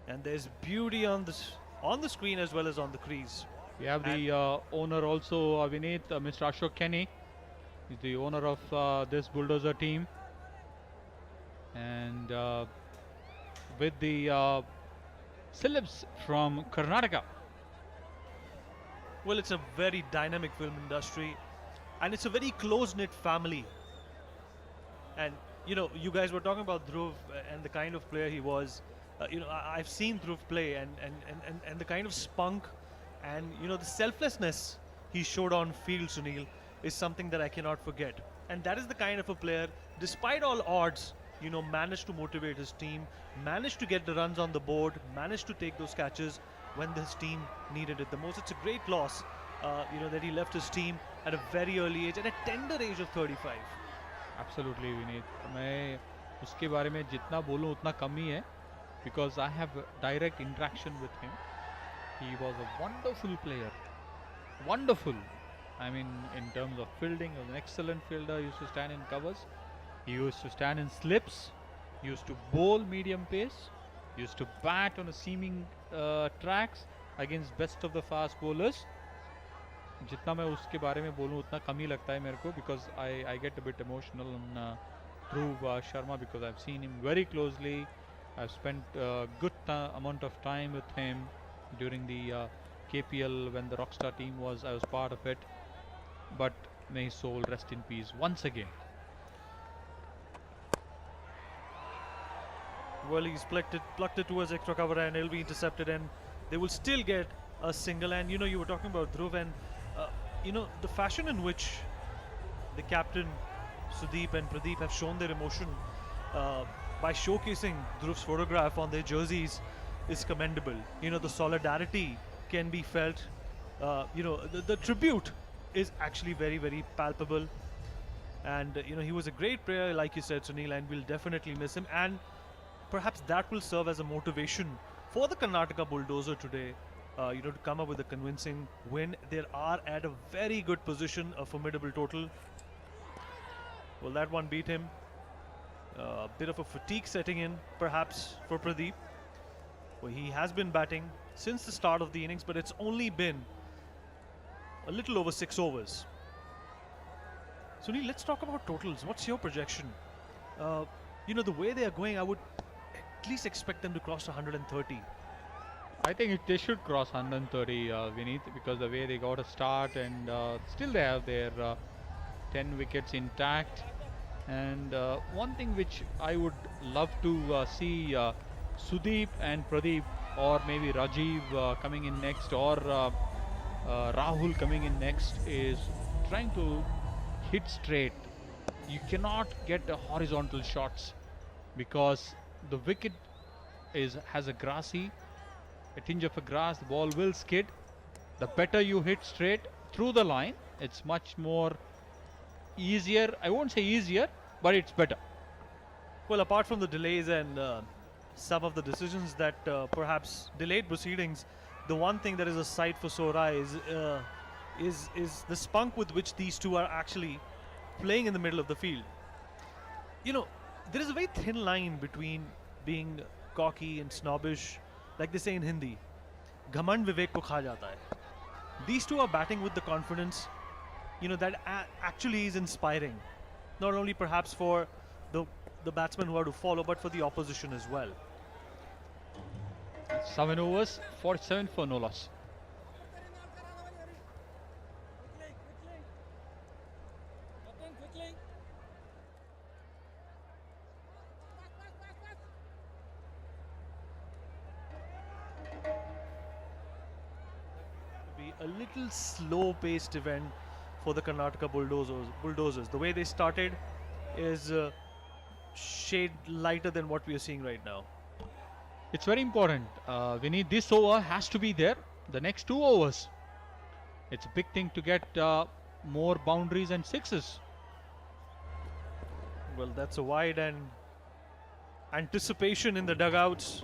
And there's beauty on the screen as well as on the crease. We have And the owner also, Vineet, Mr. Ashok Kenny. He's the owner of this bulldozer team. And with the celebs from Karnataka. well, it's a very dynamic film industry, and it's a very close-knit family. And you guys were talking about Dhruv and the kind of player he was. I've seen Dhruv play, and the kind of spunk and the selflessness he showed on field, Sunil, is something that I cannot forget. And that is the kind of a player, despite all odds, managed to motivate his team, managed to get the runs on the board, managed to take those catches when his team needed it the most. It's a great loss, that he left his team at a very early age, at a tender age of 35. Absolutely, Vineet. मैं उसके बारे में जितना बोलूँ उतना कम ही है, because I have direct interaction with him. He was a wonderful player, wonderful. I mean, in terms of fielding, he was an excellent fielder. He used to stand in covers. He used to stand in slips. He used to bowl medium pace. He used to bat on a seaming tracks against best of the fast bowlers. जितना मैं उसके बारे में बोलूँ उतना कम ही लगता है मेरे को, because I get a bit emotional on Dhruv Sharma, because I've seen him very closely. I've spent a good amount of time with him during the KPL when the Rockstar team I was part of it. But may his soul rest in peace once again. Well, he's plucked it towards extra cover, and it'll be intercepted, and they will still get a single. And you were talking about Dhruv, and the fashion in which the captain Sudeep and Pradeep have shown their emotion by showcasing Dhruv's photograph on their jerseys is commendable. The solidarity can be felt. The tribute is actually very, very palpable. And he was a great player, like you said, Sunil, and we'll definitely miss him. And perhaps that will serve as a motivation for the Karnataka Bulldozer today, to come up with a convincing win. They are at a very good position, a formidable total. Well, that one beat him. A bit of a fatigue setting in, perhaps, for Pradeep. Well, he has been batting since the start of the innings, but it's only been a little over 6 overs. Sunil, let's talk about totals. What's your projection? The way they are going, I would at least expect them to cross 130. I think they should cross 130, Vineet, because the way they got a start, and still they have their 10 wickets intact. And one thing which I would love to see Sudeep and Pradeep, or maybe Rajiv coming in next, or Rahul coming in next, is trying to hit straight. You cannot get horizontal shots because the wicket has a tinge of a grass. The ball will skid. The better you hit straight through the line, it's much more easier. I won't say easier, but it's better. Well, apart from the delays and some of the decisions that perhaps delayed proceedings, the one thing that is a sight for sore eyes is the spunk with which these two are actually playing in the middle of the field. There is a very thin line between being cocky and snobbish, like they say in Hindi. Ghamand Vivek ko kha jata hai. These two are batting with the confidence, that actually is inspiring. Not only perhaps for the batsmen who are to follow, but for the opposition as well. 7 overs, 47 for no loss. Be a little slow-paced event for the Karnataka Bulldozers. The way they started is shade lighter than what we are seeing right now. It's very important. Vineet, this over has to be there. The next 2 overs. It's a big thing to get more boundaries and sixes. Well, that's a wide, and anticipation in the dugouts.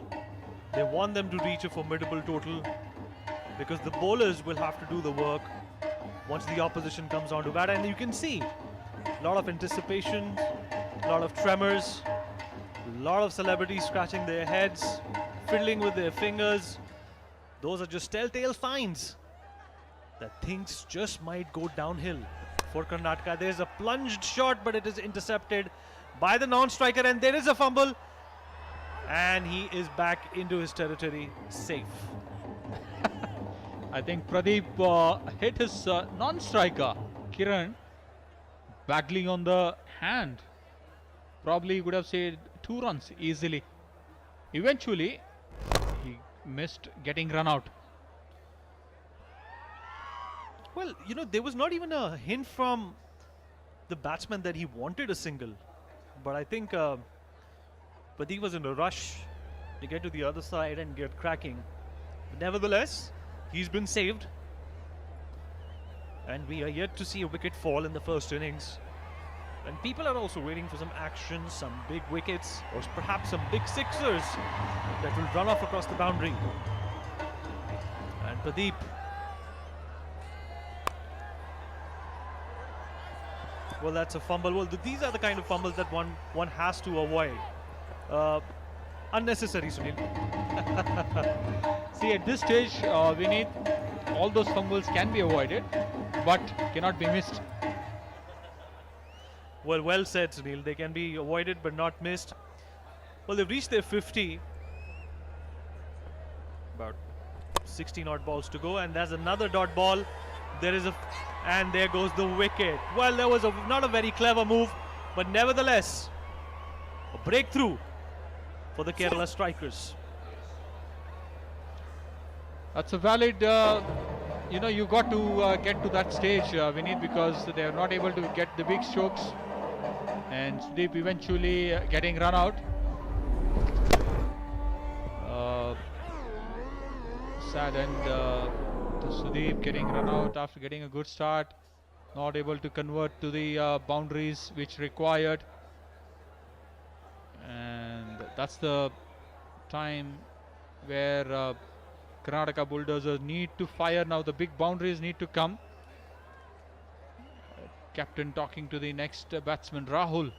They want them to reach a formidable total because the bowlers will have to do the work once the opposition comes on to bat. And you can see a lot of anticipation, a lot of tremors, a lot of celebrities scratching their heads, fiddling with their fingers. Those are just telltale signs that things just might go downhill for Karnataka. There's a plunged shot, but it is intercepted by the non-striker, and there is a fumble. And he is back into his territory, safe. I think Pradeep hit his non-striker, Kiran, badly on the hand. Probably would have saved 2 runs easily. Eventually, he missed getting run out. Well, you know, there was not even a hint from the batsman that he wanted a single. But I think Pradeep was in a rush to get to the other side and get cracking. But nevertheless, he's been saved. And we are yet to see a wicket fall in the first innings. And people are also waiting for some action, some big wickets, or perhaps some big sixers that will run off across the boundary. And Pradeep. Well, that's a fumble. Well, these are the kind of fumbles that one has to avoid. Unnecessary, Sunil. See, at this stage, we need all those fumbles can be avoided, but cannot be missed. Well said, Sunil. They can be avoided but not missed. Well, they've reached their 50. About 16 odd balls to go, and there's another dot ball. And there goes the wicket. Well, there was not a very clever move, but nevertheless, a breakthrough for the Kerala strikers. That's a valid, you got to get to that stage, Vineet, because they are not able to get the big strokes. And Sudeep eventually getting run out. Sad end to Sudeep getting run out after getting a good start. Not able to convert to the boundaries which required. And that's the time where Karnataka Bulldozers need to fire now. The big boundaries need to come. Captain talking to the next batsman, Rahul.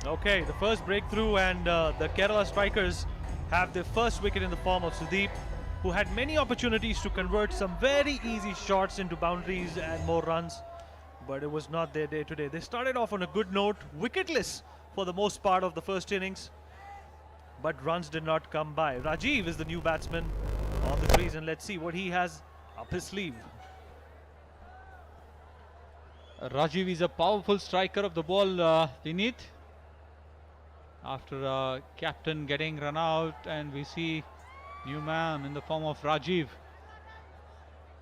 Okay, the first breakthrough, and the Kerala strikers have their first wicket in the form of Sudeep, who had many opportunities to convert some very easy shots into boundaries and more runs, but it was not their day today. They started off on a good note, wicketless for the most part of the first innings, but runs did not come by. Rajiv is the new batsman on the crease, and let's see what he has up his sleeve. Rajiv is a powerful striker of the ball, Vineet. After captain getting run out, and we see new man in the form of Rajiv.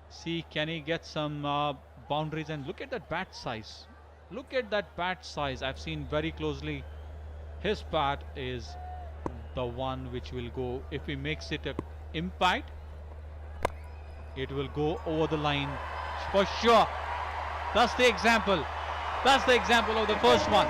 See, can he get some boundaries? And look at that bat size. Look at that bat size. I've seen very closely. His bat is the one which will go, if he makes it an impact, it will go over the line for sure. That's the example. That's the example of the first one.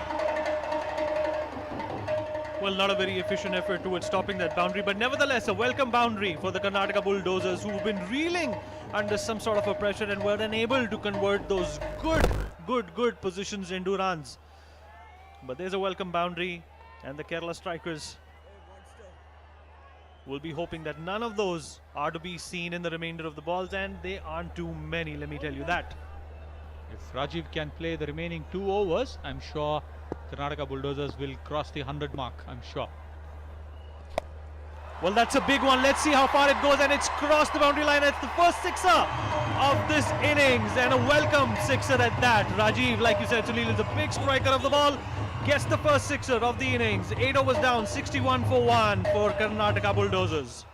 Well, not a very efficient effort towards stopping that boundary, but nevertheless a welcome boundary for the Karnataka Bulldozers, who've been reeling under some sort of a pressure and were unable to convert those good positions into runs. But there's a welcome boundary, and the Kerala strikers will be hoping that none of those are to be seen in the remainder of the balls, and they aren't too many, let me tell you that. If Rajiv can play the remaining 2 overs, I'm sure Karnataka Bulldozers will cross the 100 mark, I'm sure. Well, that's a big one. Let's see how far it goes, and it's crossed the boundary line. It's the first sixer of this innings, and a welcome sixer at that. Rajiv, like you said, Sunil, is a big striker of the ball. Gets the first sixer of the innings. 8 overs down, 61 for 1 for Karnataka Bulldozers.